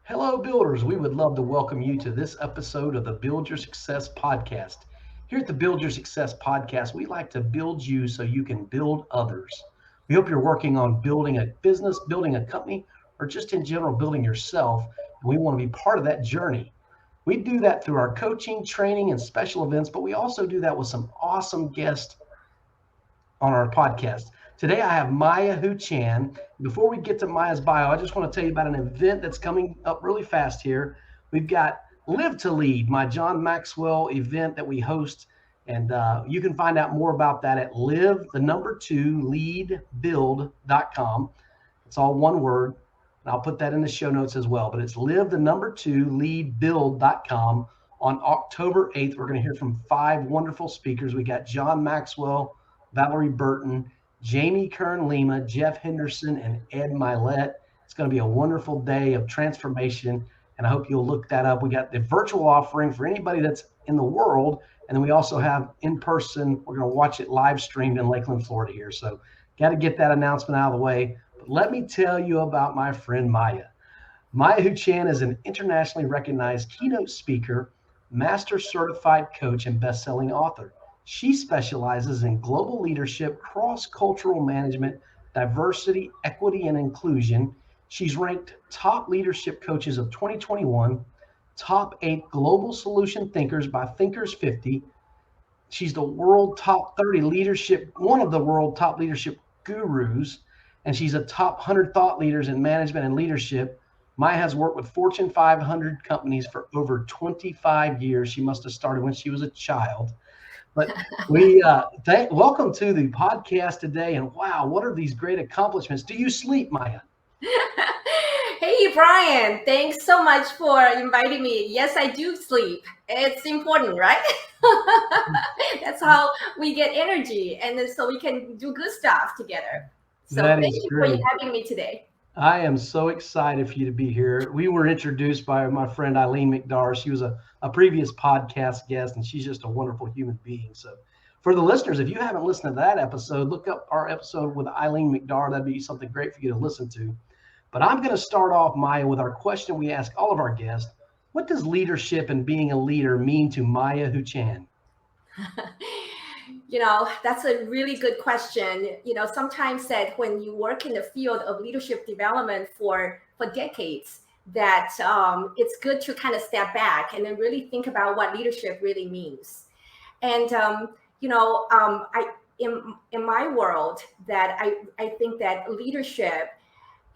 Hello, builders. We would love to welcome you to this episode of the Build Your Success podcast. Here at the Build Your Success podcast, we like to build you so you can build others. We hope you're working on building a business, building a company, or just in general building yourself. And we want to be part of that journey. We do that through our coaching, training, and special events, but we also do that with some awesome guests on our podcast. Today I have Maya Hu Chan. Before we get to Maya's bio, I just want to tell you about an event that's coming up really fast here. We've got Live to Lead, my John Maxwell event that we host. And you can find out more about that at live, the number two, leadbuild.com. It's all one word. And I'll put that in the show notes as well. But it's live, the number two, leadbuild.com. On October 8th, we're going to hear from five wonderful speakers. We got John Maxwell, Valerie Burton, Jamie Kern Lima, Jeff Henderson, and Ed Milet. It's going to be a wonderful day of transformation, and I hope you'll look that up. We got the virtual offering for anybody that's in the world, and then we also have in person. We're going to watch it live streamed in Lakeland, Florida here. So got to get that announcement out of the way. But let me tell you about my friend Maya. Maya Hu Chan is an internationally recognized keynote speaker, master certified coach, and best-selling author. She specializes in global leadership, cross-cultural management, diversity, equity, and inclusion. She's ranked top leadership coaches of 2021, top 8 global solution thinkers by Thinkers 50. She's the world top 30 leadership, one of the world top leadership gurus, and she's a top 100 thought leaders in management and leadership. Maya has worked with Fortune 500 companies for over 25 years. She must have started when she was a child. But welcome to the podcast today. And wow, what are these great accomplishments? Do you sleep, Maya? Hey, Brian, thanks so much for inviting me. Yes, I do sleep. It's important, right? That's how we get energy and then so we can do good stuff together. So That thank is you for great. having me today. I am so excited for you to be here. We were introduced by my friend Eileen McDar. She was a previous podcast guest, and she's just a wonderful human being. So, for the listeners, if you haven't listened to that episode, look up our episode with Eileen McDar. That'd be something great for you to listen to. But I'm going to start off, Maya, with our question we ask all of our guests. What does leadership and being a leader mean to Maya Huchan? That's a really good question. Sometimes that when you work in the field of leadership development for decades, that it's good to kind of step back and then really think about what leadership really means. And I in my world that I think that leadership,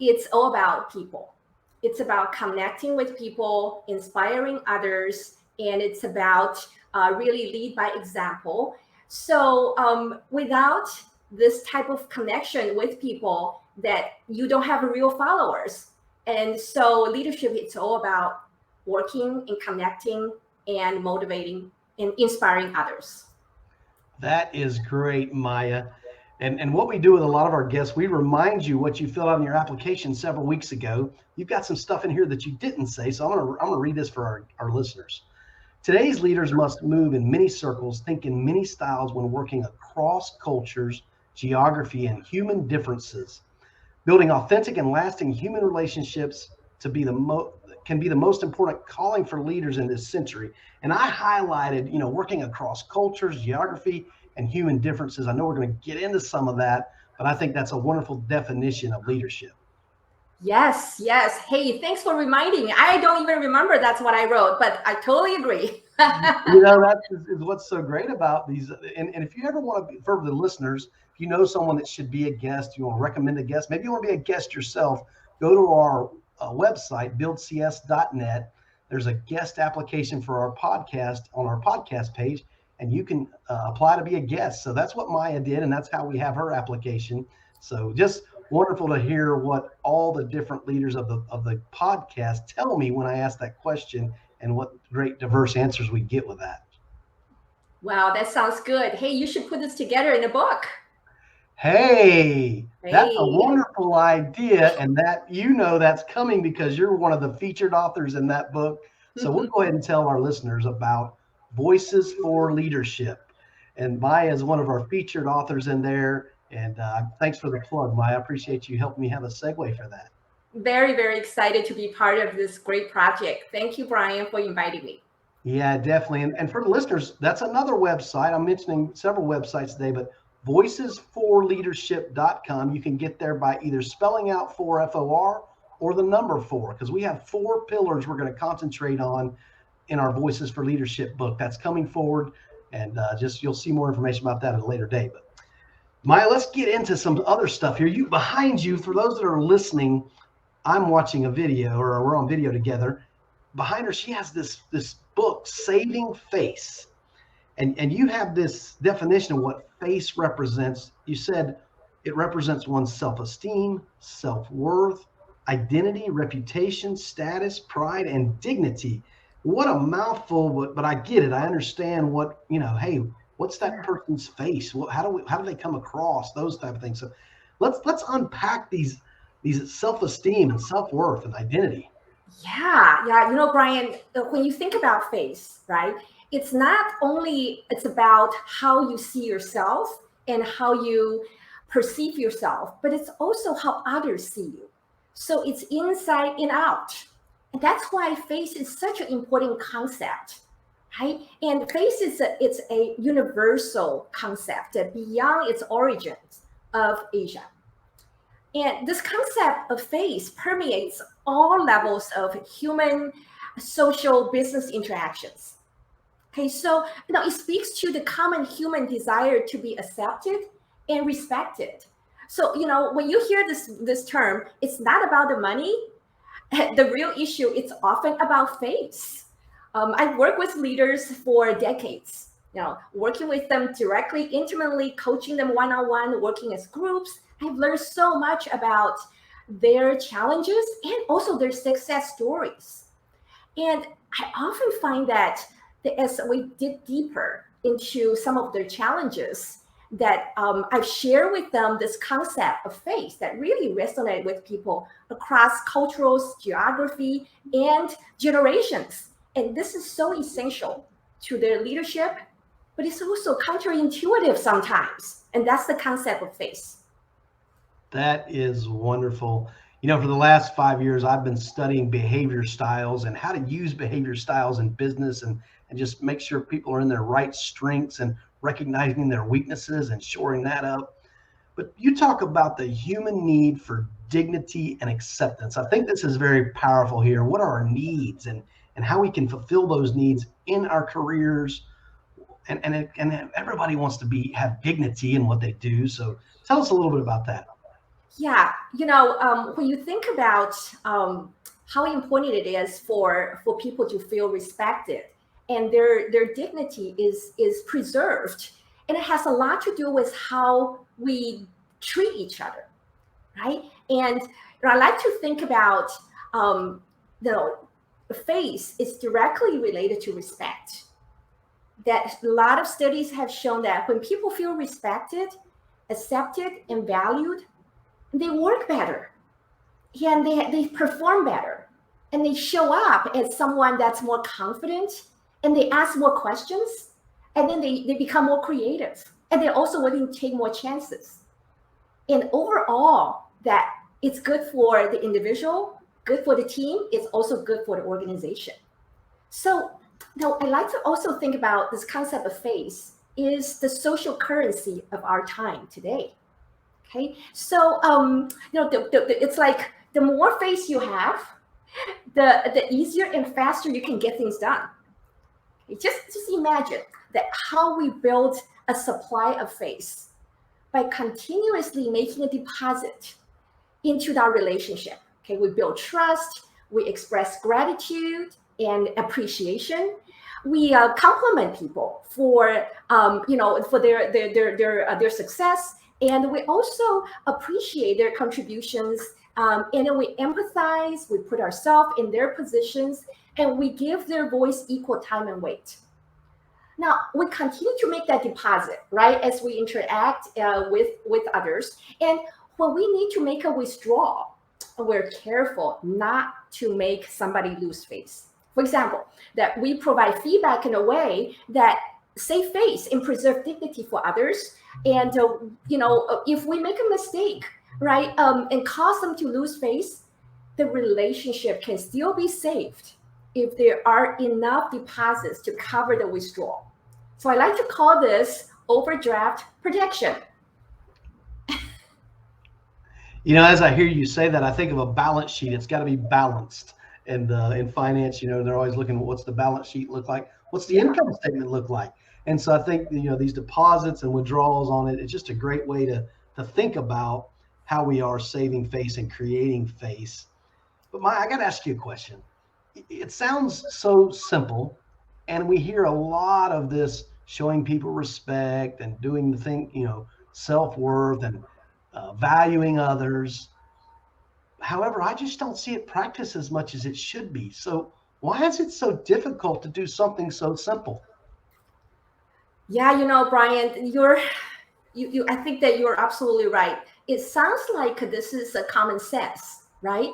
it's all about people. It's about connecting with people, inspiring others, and it's about really lead by example. So without this type of connection with people, that you don't have real followers. And so leadership, it's all about working and connecting and motivating and inspiring others. That is great, Maya. And what we do with a lot of our guests, we remind you what you filled out in your application several weeks ago. You've got some stuff in here that you didn't say, so I'm gonna read this for our listeners. Today's leaders must move in many circles, think in many styles when working across cultures, geography, and human differences. Building authentic and lasting human relationships to be can be the most important calling for leaders in this century. And I highlighted, working across cultures, geography, and human differences. I know we're going to get into some of that, but I think that's a wonderful definition of leadership. Yes, yes. Hey, thanks for reminding me. I don't even remember that's what I wrote, but I totally agree. That is what's so great about these. And if you ever want to, for the listeners, if you know someone that should be a guest, you want to recommend a guest, maybe you want to be a guest yourself, go to our website, buildcs.net. There's a guest application for our podcast on our podcast page, and you can apply to be a guest. So that's what Maya did, and that's how we have her application. So just wonderful to hear what all the different leaders of the podcast tell me when I ask that question, and what great diverse answers we get with that. Wow, that sounds good. Hey, you should put this together in a book. Hey, that's a Hey. wonderful idea, and that's coming because you're one of the featured authors in that book. So we'll go ahead and tell our listeners about Voices for Leadership. And Maya is one of our featured authors in there. And thanks for the plug, Maya. I appreciate you helping me have a segue for that. Very, very excited to be part of this great project. Thank you, Brian, for inviting me. Yeah, definitely. And for the listeners, that's another website. I'm mentioning several websites today, but voicesforleadership.com. You can get there by either spelling out 4FOR or the number 4, because we have 4 pillars we're going to concentrate on in our Voices for Leadership book. That's coming forward, and just you'll see more information about that at a later date. But Maya, let's get into some other stuff here. You behind you, for those that are listening, I'm watching a video, or we're on video together. Behind her, she has this book, Saving Face. And you have this definition of what face represents. You said it represents one's self-esteem, self-worth, identity, reputation, status, pride, and dignity. What a mouthful, but I get it. I understand what, hey, what's that person's face? How do they come across? Those type of things. So let's unpack these self-esteem and self-worth and identity. Yeah. Brian, when you think about face, right? It's not only, it's about how you see yourself and how you perceive yourself, but it's also how others see you. So it's inside and out. And that's why face is such an important concept, right? And face it's a universal concept that beyond its origins of Asia. And this concept of face permeates all levels of human, social, business interactions. Okay, so it speaks to the common human desire to be accepted and respected. So when you hear this term, it's not about the money. The real issue, it's often about face. I've worked with leaders for decades. Working with them directly, intimately, coaching them one-on-one, working as groups. I've learned so much about their challenges and also their success stories. And I often find that as we dig deeper into some of their challenges, that I've shared with them this concept of face that really resonated with people across cultures, geography, and generations. And this is so essential to their leadership, but it's also counterintuitive sometimes. And that's the concept of face. That is wonderful. For the last 5 years, I've been studying behavior styles and how to use behavior styles in business and just make sure people are in their right strengths and recognizing their weaknesses and shoring that up. But you talk about the human need for dignity and acceptance. I think this is very powerful here. What are our needs and how we can fulfill those needs in our careers? And everybody wants to have dignity in what they do. So tell us a little bit about that. Yeah, when you think about how important it is for people to feel respected and their dignity is preserved, and it has a lot to do with how we treat each other, right? And I like to think about the face is directly related to respect. That a lot of studies have shown that when people feel respected, accepted, and valued, they work better and they perform better and they show up as someone that's more confident and they ask more questions and then they become more creative and they're also willing to take more chances. And overall, that it's good for the individual, good for the team, it's also good for the organization. So now I like to also think about this concept of face is the social currency of our time today. Okay, so it's like the more face you have, the easier and faster you can get things done. Okay? Just imagine that how we build a supply of face by continuously making a deposit into our relationship. Okay, we build trust, we express gratitude and appreciation. We compliment people for for their success. And we also appreciate their contributions. And then we empathize, we put ourselves in their positions, and we give their voice equal time and weight. Now, we continue to make that deposit, right, as we interact with others. And when we need to make a withdrawal, we're careful not to make somebody lose face. For example, that we provide feedback in a way that save face and preserve dignity for others. And if we make a mistake, right, and cause them to lose face, the relationship can still be saved if there are enough deposits to cover the withdrawal. So I like to call this overdraft protection. As I hear you say that, I think of a balance sheet. It's got to be balanced. And in finance, they're always looking at what's the balance sheet look like? What's the income statement look like? And so I think, these deposits and withdrawals on it, it's just a great way to think about how we are saving face and creating face. But I got to ask you a question. It sounds so simple, and we hear a lot of this showing people respect and doing the thing, self-worth and valuing others. However, I just don't see it practiced as much as it should be. So why is it so difficult to do something so simple? Yeah, Brian, I think that you're absolutely right. It sounds like this is a common sense, right?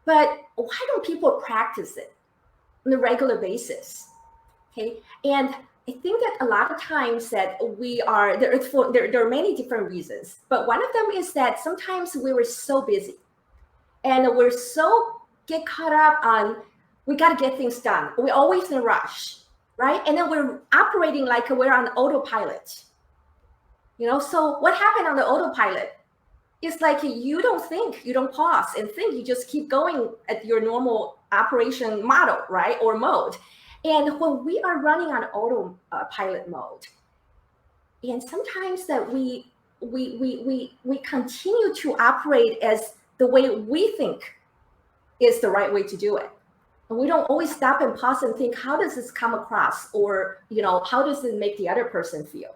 But why don't people practice it on a regular basis? Okay, and I think that a lot of times that there are many different reasons, but one of them is that sometimes we were so busy and we're so get caught up on we got to get things done. We're always in a rush, right? And then we're operating like we're on autopilot. So what happened on the autopilot? It's like you don't think, you don't pause and think, you just keep going at your normal operation model, right? Or mode. And when we are running on autopilot mode, and sometimes that we continue to operate as the way we think is the right way to do it. And we don't always stop and pause and think, how does this come across? Or, how does it make the other person feel?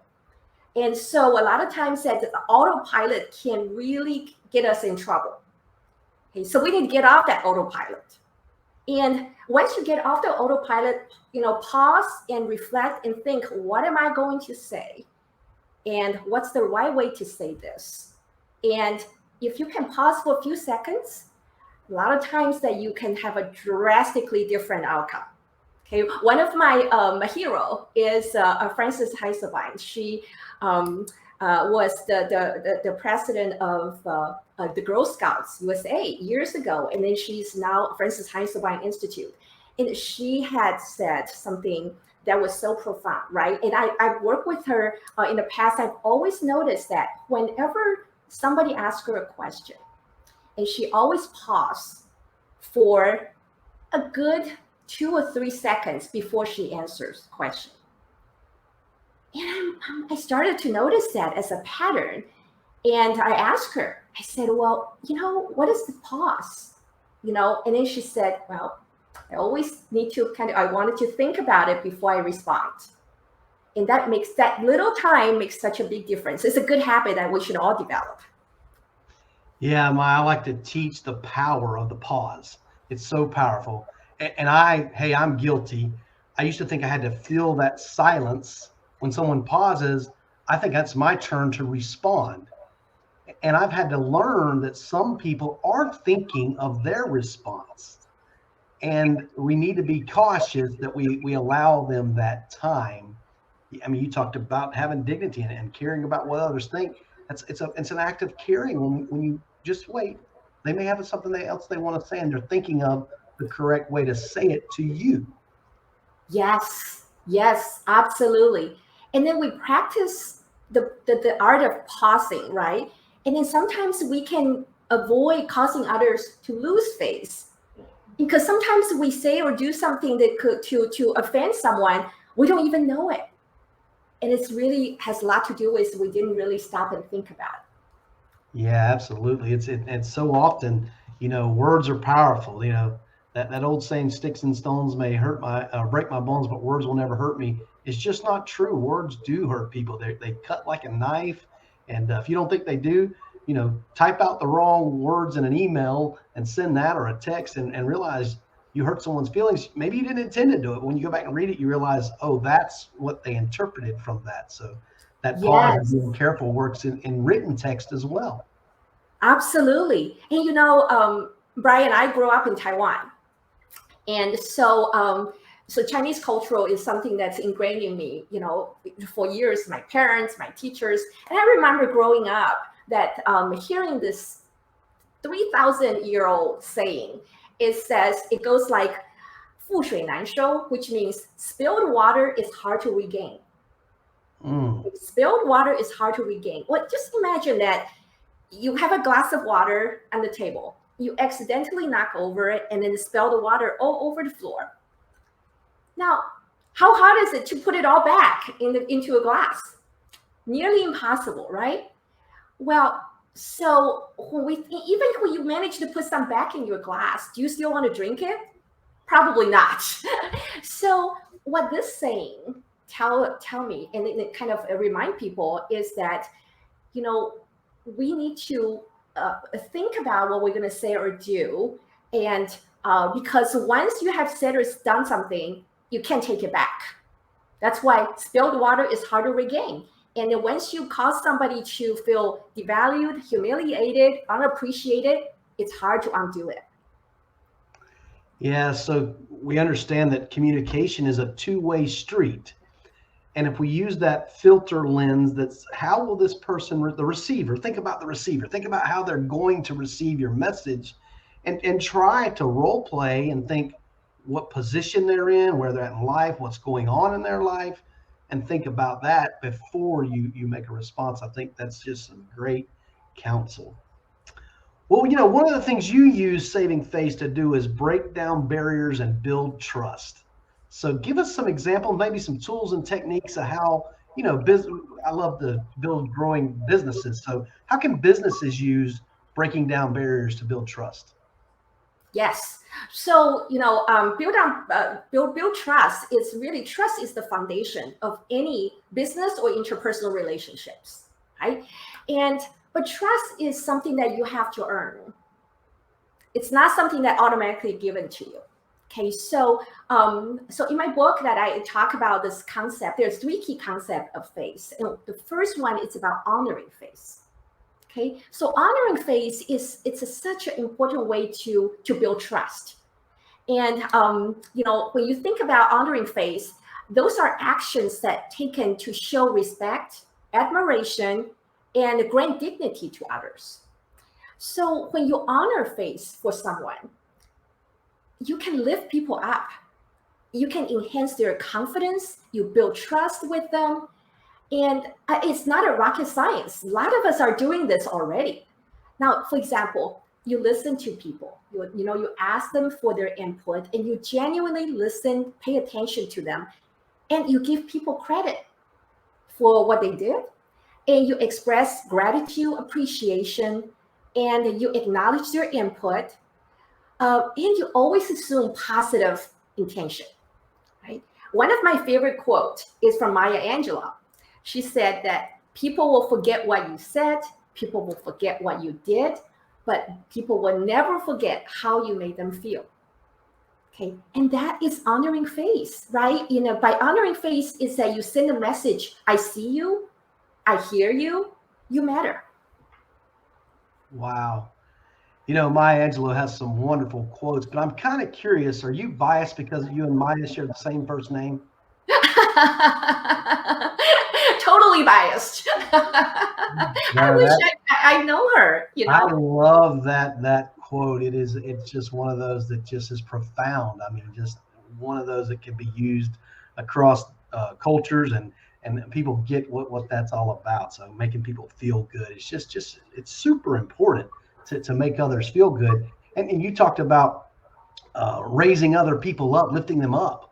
And so a lot of times that the autopilot can really get us in trouble. Okay, so we need to get off that autopilot. And once you get off the autopilot, pause and reflect and think, what am I going to say? And what's the right way to say this? And if you can pause for a few seconds, a lot of times that you can have a drastically different outcome. Okay, one of my hero is Frances Heiselbein. She was the president of the Girl Scouts USA years ago, and then she's now Frances Heiselbein Institute. And she had said something that was so profound, right? And I've worked with her in the past. I've always noticed that whenever somebody asks her a question, and she always paused for a good 2 or 3 seconds before she answers the question. And I started to notice that as a pattern. And I asked her, I said, well, what is the pause? And then she said, well, I always need to I wanted to think about it before I respond. And that little time makes such a big difference. It's a good habit that we should all develop. Yeah, I like to teach the power of the pause. It's so powerful. And I'm guilty. I used to think I had to fill that silence. When someone pauses, I think that's my turn to respond. And I've had to learn that some people are thinking of their response. And we need to be cautious that we allow them that time. I mean, you talked about having dignity and caring about what others think. It's an act of caring when you just wait. They may have something else they want to say, and they're thinking of the correct way to say it to you. Yes, absolutely. And then we practice the art of pausing, right? And then sometimes we can avoid causing others to lose face, because sometimes we say or do something that could to offend someone, we don't even know it. And it's really has a lot to do with we didn't really stop and think about it. Yeah, absolutely. It's so often, words are powerful. That old saying, sticks and stones may break my bones, but words will never hurt me. It's just not true. Words do hurt people. They cut like a knife. And if you don't think they do, type out the wrong words in an email and send that or a text and realize you hurt someone's feelings. Maybe you didn't intend to do it. When you go back and read it, you realize, oh, that's what they interpreted from that. So that pause and being careful works in written text as well. Absolutely. And Brian, I grew up in Taiwan. And so Chinese culture is something that's ingrained in me, for years, my parents, my teachers. And I remember growing up that hearing this 3,000-year-old saying. It goes like 覆水难收, which means spilled water is hard to regain. Spilled water is hard to regain. Well, just imagine that you have a glass of water on the table. You accidentally knock over it and then spill the water all over the floor. Now, how hard is it to put it all back into a glass? Nearly impossible, right? Well, so even when you manage to put some back in your glass, do you still want to drink it? Probably not. So what this saying tell me, and it kind of remind people, is that, we need to think about what we're going to say or do. And because once you have said or done something, you can't take it back. That's why spilled water is hard to regain. And then once you cause somebody to feel devalued, humiliated, unappreciated, it's hard to undo it. Yeah, so we understand that communication is a two-way street. And if we use that filter lens, that's how will this person, the receiver, think about the receiver, think about how they're going to receive your message, and try to role play and think what position they're in, where they're at in life, what's going on in their life, and think about that before you make a response. I think that's just some great counsel. Well, one of the things you use Saving Face to do is break down barriers and build trust. So give us some examples, maybe some tools and techniques of how, I love to build growing businesses. So how can businesses use breaking down barriers to build trust? Yes. So, build trust. Trust is the foundation of any business or interpersonal relationships, right? But trust is something that you have to earn. It's not something that automatically given to you. Okay, so in my book that I talk about this concept, there's 3 key concepts of face. And the first one is about honoring face. Okay, so honoring face it's such an important way to build trust. And when you think about honoring face, those are actions that taken to show respect, admiration, and grant dignity to others. So when you honor face for someone, you can lift people up. You can enhance their confidence. You build trust with them. And it's not a rocket science. A lot of us are doing this already. Now, for example, you listen to people. You ask them for their input, and you genuinely listen, pay attention to them, and you give people credit for what they did, and you express gratitude, appreciation, and you acknowledge their input, and you always assume positive intention, right? One of my favorite quotes is from Maya Angelou. She said that people will forget what you said, people will forget what you did, but people will never forget how you made them feel. Okay, and that is honoring face, right? By honoring face is that you send a message: I see you, I hear you, you matter. Wow. Maya Angelou has some wonderful quotes, but I'm kind of curious, are you biased because you and Maya share the same first name? Totally biased. I wish I know her. I love that quote. It's just one of those that just is profound. I mean, just one of those that can be used across cultures, and people get what that's all about. So making people feel good, it's it's super important to make others feel good. And you talked about raising other people up, lifting them up.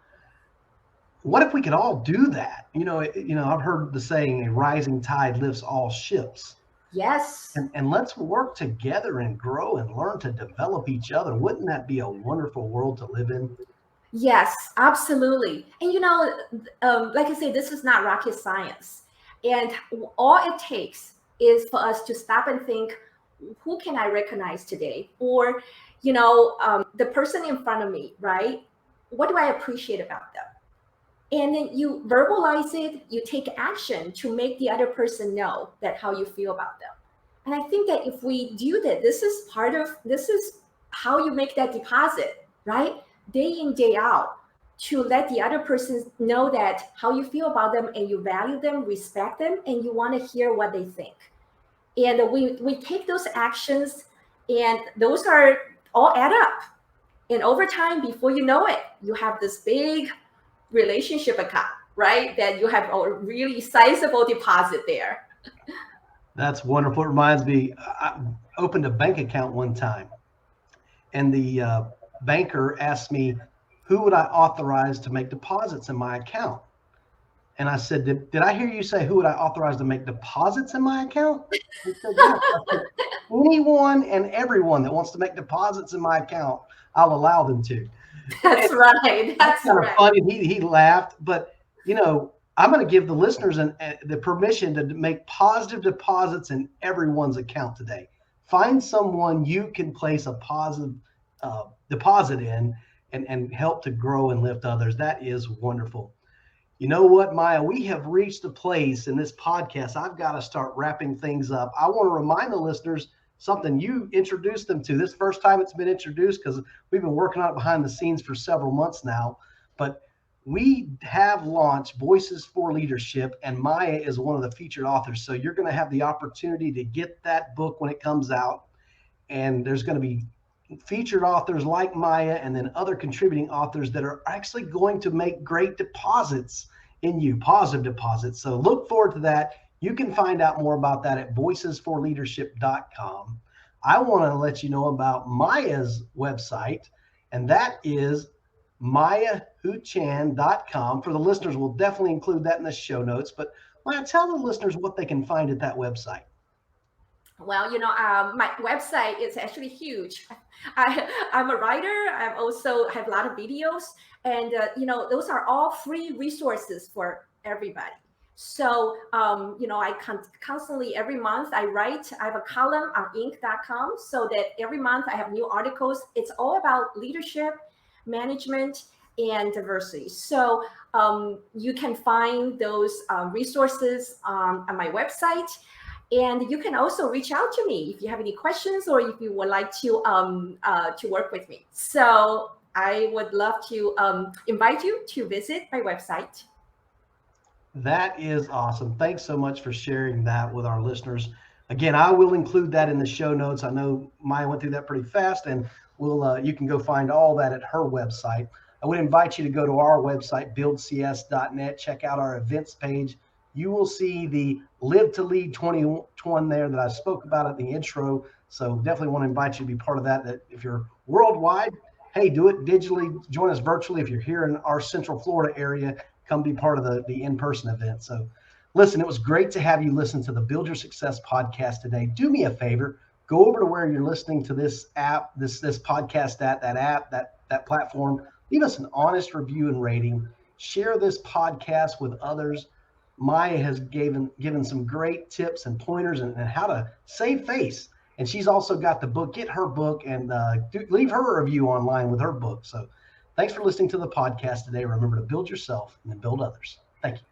What if we could all do that? I've heard the saying, a rising tide lifts all ships. Yes. And let's work together and grow and learn to develop each other. Wouldn't that be a wonderful world to live in? Yes, absolutely. And like I say, this is not rocket science. And all it takes is for us to stop and think, who can I recognize today? Or, the person in front of me, right? What do I appreciate about them? And then you verbalize it, you take action to make the other person know that how you feel about them. And I think that if we do that, this is how you make that deposit, right? Day in, day out, to let the other person know that how you feel about them, and you value them, respect them, and you want to hear what they think. And we take those actions, And those are all add up. And over time, before you know it, you have this big relationship account, right? That you have a really sizable deposit there. That's wonderful. It reminds me, I opened a bank account one time, and the banker asked me, who would I authorize to make deposits in my account? And I said, did I hear you say who would I authorize to make deposits in my account? He said, yes. I said, anyone and everyone that wants to make deposits in my account, I'll allow them to. That's right. That's Kind of right. funny. He laughed, but I'm going to give the listeners the permission to make positive deposits in everyone's account today. Find someone you can place a positive deposit in and help to grow and lift others. That is wonderful. You know what, Maya? We have reached a place in this podcast. I've got to start wrapping things up. I want to remind the listeners something you introduced them to. This first time it's been introduced because we've been working on it behind the scenes for several months now. But we have launched Voices for Leadership, and Maya is one of the featured authors. So you're going to have the opportunity to get that book when it comes out. And there's going to be featured authors like Maya and then other contributing authors that are actually going to make great deposits in you, positive deposits. So look forward to that. You can find out more about that at voicesforleadership.com. I want to let you know about Maya's website, and that is mayahuchan.com. For the listeners, we'll definitely include that in the show notes. But Maya, tell the listeners what they can find at that website. Well, my website is actually huge. I'm a writer. I also have a lot of videos, and those are all free resources for everybody. So, I constantly every month I write. I have a column on Inc.com, so that every month I have new articles. It's all about leadership, management, and diversity. So you can find those resources on my website. And you can also reach out to me if you have any questions or if you would like to work with me. So I would love to invite you to visit my website. That is awesome. Thanks so much for sharing that with our listeners. Again, I will include that in the show notes. I know Maya went through that pretty fast, and you can go find all that at her website. I would invite you to go to our website, buildcs.net, check out our events page. You will see the Live to Lead 2021 there that I spoke about at the intro. So definitely want to invite you to be part of that. That if you're worldwide, hey, do it digitally. Join us virtually. If you're here in our Central Florida area, come be part of the in-person event. So listen, it was great to have you listen to the Build Your Success podcast today. Do me a favor, go over to where you're listening to this app, this podcast, that app, that platform. Leave us an honest review and rating. Share this podcast with others. Maya has given some great tips and pointers and how to save face. And she's also got the book. Get her book and leave her a review online with her book. So thanks for listening to the podcast today. Remember to build yourself and then build others. Thank you.